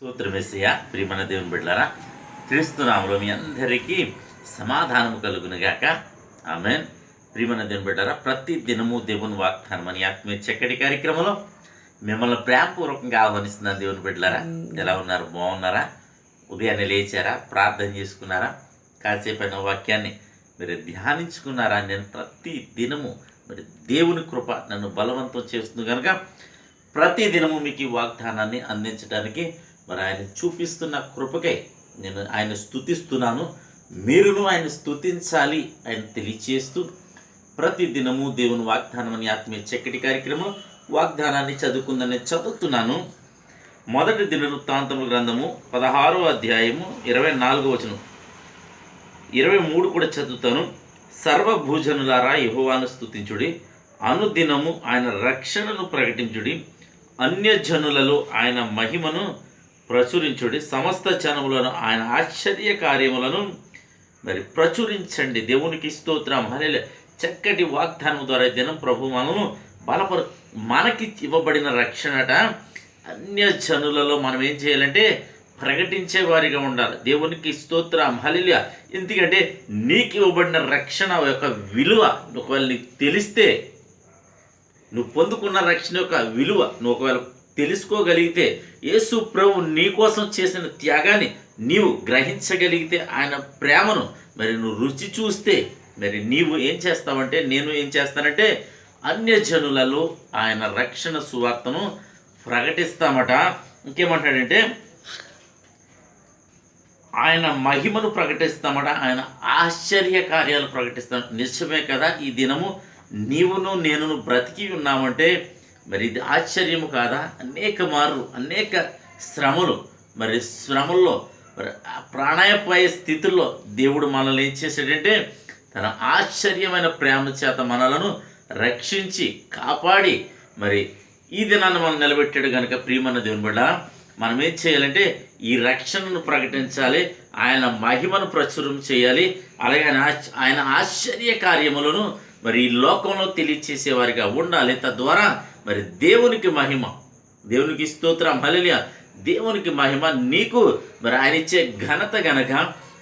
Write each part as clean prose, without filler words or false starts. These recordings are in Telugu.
స్తోత్రమేసయ్య. ప్రియమైన దేవుని బిడ్డలారా, క్రీస్తునామములో మీ అందరికీ సమాధానము కలుగునుగాక. ఆమేన్. ప్రియమైన దేవుని బిడ్డలారా, ప్రతి దినము దేవుని వాగ్దానం అని ఆత్మీయ చక్కటి కార్యక్రమంలో మిమ్మల్ని ప్రేమపూర్వకంగా ఆహ్వానిస్తున్నాను. దేవుని బిడ్డలారా, ఎలా ఉన్నారు? బాగున్నారా? ఉదయాన్నే లేచారా? ప్రార్థన చేసుకున్నారా? కాసేపైన వాక్యాన్ని మీరు ధ్యానించుకున్నారా? నేను ప్రతి దినము మరి దేవుని కృప నన్ను బలవంతం చేస్తుంది కనుక ప్రతి దినము మీకు ఈ వాగ్దానాన్ని అందించడానికి మరి ఆయన చూపిస్తున్న కృపకై నేను ఆయన స్తుతిస్తున్నాను. మీరును ఆయన స్తుతించాలి ఆయన తెలియచేస్తూ ప్రతి దినము దేవుని వాగ్దానం అని ఆత్మీయ చక్కటి కార్యక్రమం వాగ్దానాన్ని చదువుకుందని చదువుతున్నాను. మొదటి దినవృత్తాంతముల గ్రంథము 16వ అధ్యాయము 24వ వచనం, 23 కూడా చదువుతాను. సర్వభూజనులారా యెహోవాను స్తుతించుడి, అనుదినము ఆయన రక్షణను ప్రకటించుడి, అన్యజనులలో ఆయన మహిమను ప్రచురించుడి, సమస్త జనములను ఆయన ఆశ్చర్య కార్యములను మరి ప్రచురించండి. దేవునికి స్తోత్రం. హల్లెలూయా. చక్కటి వాగ్దానం ద్వారా దినం ప్రభు మనకి ఇవ్వబడిన రక్షణట అన్యజనులలో మనం ఏం చేయాలంటే ప్రకటించే వారిగా ఉండాలి. దేవునికి స్తోత్రం. హల్లెలూయా. ఎందుకంటే నీకు ఇవ్వబడిన రక్షణ యొక్క విలువ ఒకవేళ నీకు తెలిస్తే, నువ్వు పొందుకున్న రక్షణ యొక్క విలువ నువ్వు ఒకవేళ తెలుసుకోగలిగితే, యేసు ప్రభు నీ కోసం చేసిన త్యాగాన్ని నీవు గ్రహించగలిగితే, ఆయన ప్రేమను మరి నువ్వు రుచి చూస్తే, మరి నీవు ఏం చేస్తావంటే, నేను ఏం చేస్తానంటే అన్యజనులలో ఆయన రక్షణ సువార్తను ప్రకటిస్తామట. ఇంకేమంటాడంటే ఆయన మహిమను ప్రకటిస్తామట, ఆయన ఆశ్చర్య కార్యాలు ప్రకటిస్తాం. నిజమే కదా, ఈ దినము నీవును నేనును బ్రతికి ఉన్నామంటే మరి ఇది ఆశ్చర్యము కాదా? అనేక మార్లు అనేక శ్రమలు, మరి శ్రమల్లో మరి ప్రాణాయపాయ స్థితుల్లో దేవుడు మనల్ని ఏం చేశాడంటే తన ఆశ్చర్యమైన ప్రేమ చేత మనలను రక్షించి కాపాడి మరి ఈ దినాన్ని మనం నిలబెట్టాడు కనుక ప్రియమైన దేవుని బిడ్డ, మనం ఏం చేయాలంటే ఈ రక్షణను ప్రకటించాలి, ఆయన మహిమను ప్రచురం చేయాలి, అలాగే ఆయన ఆశ్చర్య కార్యములను మరి ఈ లోకంలో తెలియచేసేవారిగా ఉండాలి. తద్వారా మరి దేవునికి మహిమ, దేవునికి స్తోత్రం. హల్లెలూయా. దేవునికి మహిమ నీకు మరి ఆయన ఇచ్చే ఘనత గనక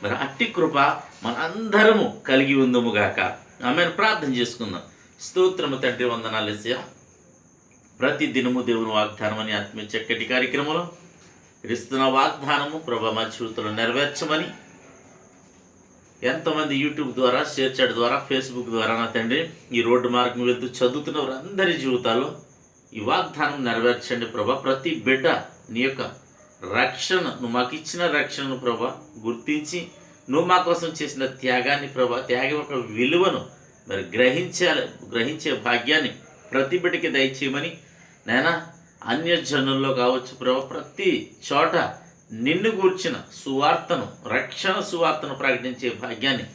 మరి అట్టి కృప మనందరము కలిగి ఉందముగాక. ఆమేన్. ప్రార్థన చేసుకుందాం. స్తోత్రము తండ్రి, వందనాలు యేసయ్యా. ప్రతి దినము దేవుని వాగ్దానం అని ఆత్మీయ చక్కటి కార్యక్రమంలో ఇస్తున్న వాగ్దానము ప్రభా మా జీవితంలో నెరవేర్చమని ఎంతమంది యూట్యూబ్ ద్వారా, షేర్ చాట్ ద్వారా, ఫేస్బుక్ ద్వారా నా తండ్రి ఈ రోడ్డు మార్గం వెళ్తూ చదువుతున్న వారందరి జీవితాల్లో ఈ వాగ్దానం నెరవేర్చండి ప్రభా. ప్రతి బిడ్డ నీ యొక్క రక్షణ, నువ్వు మాకు ఇచ్చిన రక్షణను ప్రభా గుర్తించి నువ్వు మా కోసం చేసిన త్యాగాన్ని ప్రభా, త్యాగం యొక్క విలువను మరి గ్రహించే భాగ్యాన్ని ప్రతి బిడ్డకి దయచేయమని నాయనా, అన్యజనుల్లో కావచ్చు ప్రభా, ప్రతి చోట నిన్ను గూర్చిన సువార్తను, రక్షణ సువార్తను ప్రకటించే భాగ్యాన్ని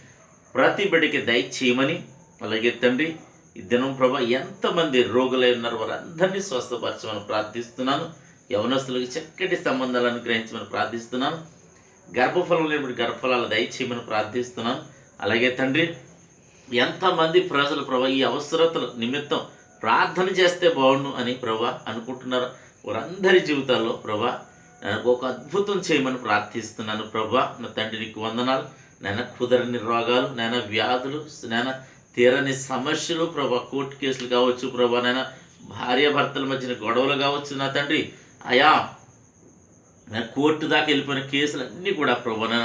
ప్రతి బిడ్డకి దయచేయమని, అలాగే తండ్రి ఈ దినం ప్రభా ఎంతమంది రోగులై ఉన్నారు వారందరినీ స్వస్థపరచమని ప్రార్థిస్తున్నాను. యవనస్తులకు చక్కటి సంబంధాలను గ్రహించమని ప్రార్థిస్తున్నాను. గర్భఫలం లేని గర్భఫలాలు దయచేయమని ప్రార్థిస్తున్నాను. అలాగే తండ్రి ఎంతమంది ప్రజలు ప్రభా ఈ అవసరతల నిమిత్తం ప్రార్థన చేస్తే బాగుండు అని ప్రభా అనుకుంటున్నారు, వారందరి జీవితాల్లో ప్రభా ఒక అద్భుతం చేయమని ప్రార్థిస్తున్నాను ప్రభా. నా తండ్రి నీకు వందనాలు. నాయన కుదరని రోగాలు, నాయన వ్యాధులు, నాయన తీరని సమస్యలు ప్రభా, కోర్టు కేసులు కావచ్చు ప్రభా, నాయన భార్యాభర్తల మధ్యన గొడవలు కావచ్చు నా తండ్రి, అయా కోర్టు దాకా వెళ్ళిపోయిన కేసులన్నీ కూడా ప్రభా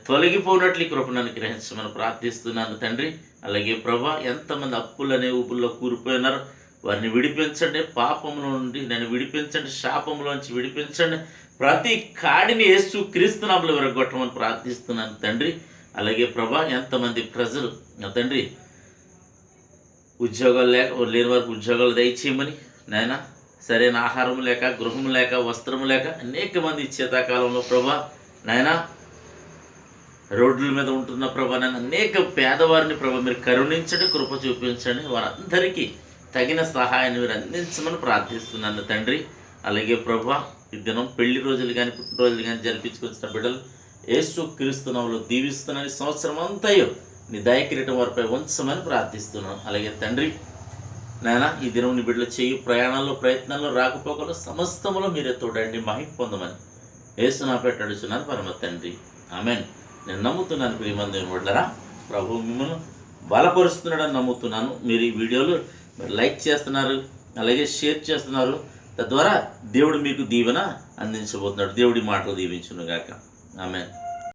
తొలగిపోయినట్లు కృప నన్ను గ్రహించమని ప్రార్థిస్తున్నాను తండ్రి. అలాగే ప్రభా ఎంతమంది అప్పులనే ఊపుల్లో కూరిపోయినారు వారిని విడిపించండి, పాపంలో నుండి నన్ను విడిపించండి, శాపంలోంచి విడిపించండి, ప్రతి కాడిని యేసు క్రీస్తు నామములో విరగొట్టమని ప్రార్థిస్తున్నాను తండ్రి. అలాగే ప్రభా ఎంతమంది ప్రజలు నా తండ్రి ఉద్యోగాలు లేని వారికి ఉద్యోగాలు దయచేయమని నాయన, సరైన ఆహారం లేక, గృహం లేక, వస్త్రం లేక అనేక మంది శీతాకాలంలో ప్రభా నాయన రోడ్ల మీద ఉంటున్న ప్రభా, నేను అనేక పేదవారిని ప్రభా మీరు కరుణించండి, కృప చూపించండి, వారందరికీ తగిన సహాయాన్ని మీరు అందించమని ప్రార్థిస్తున్నాను తండ్రి. అలాగే ప్రభా ఈ దినం పెళ్లి రోజులు కానీ పుట్టినరోజులు కానీ జరిపించుకొచ్చిన బిడ్డలు యేసు క్రీస్తు నామములో దీవిస్తున్నాను. సంవత్సరం అంతయు నీ దయకిరీటం వారిపై ఉంచమని ప్రార్థిస్తున్నాను. అలాగే తండ్రి నాయన ఈ దినం నీ బిడ్డలు చేయు ప్రయాణాల్లో, ప్రయత్నాల్లో, రాకపోకలు సమస్తములో మీరే తోడండి, మహిమ పొందమని యేసు నా పేరిట అడుగుచున్నాను పరమ తండ్రి, ఆమెన్. నేను నమ్ముతున్నాను ప్రియమైన దేవుని బిడ్డలారా, ప్రభు మిమ్మల్ని బలపరుస్తున్నాడని నమ్ముతున్నాను. మీరు ఈ వీడియోలు లైక్ చేస్తున్నారు, అలాగే షేర్ చేస్తున్నారు. తద్వారా దేవుడు మీకు దీవెన అందించబోతున్నాడు. దేవుడి మాటలు దీవించును గాక. ఆమెన్.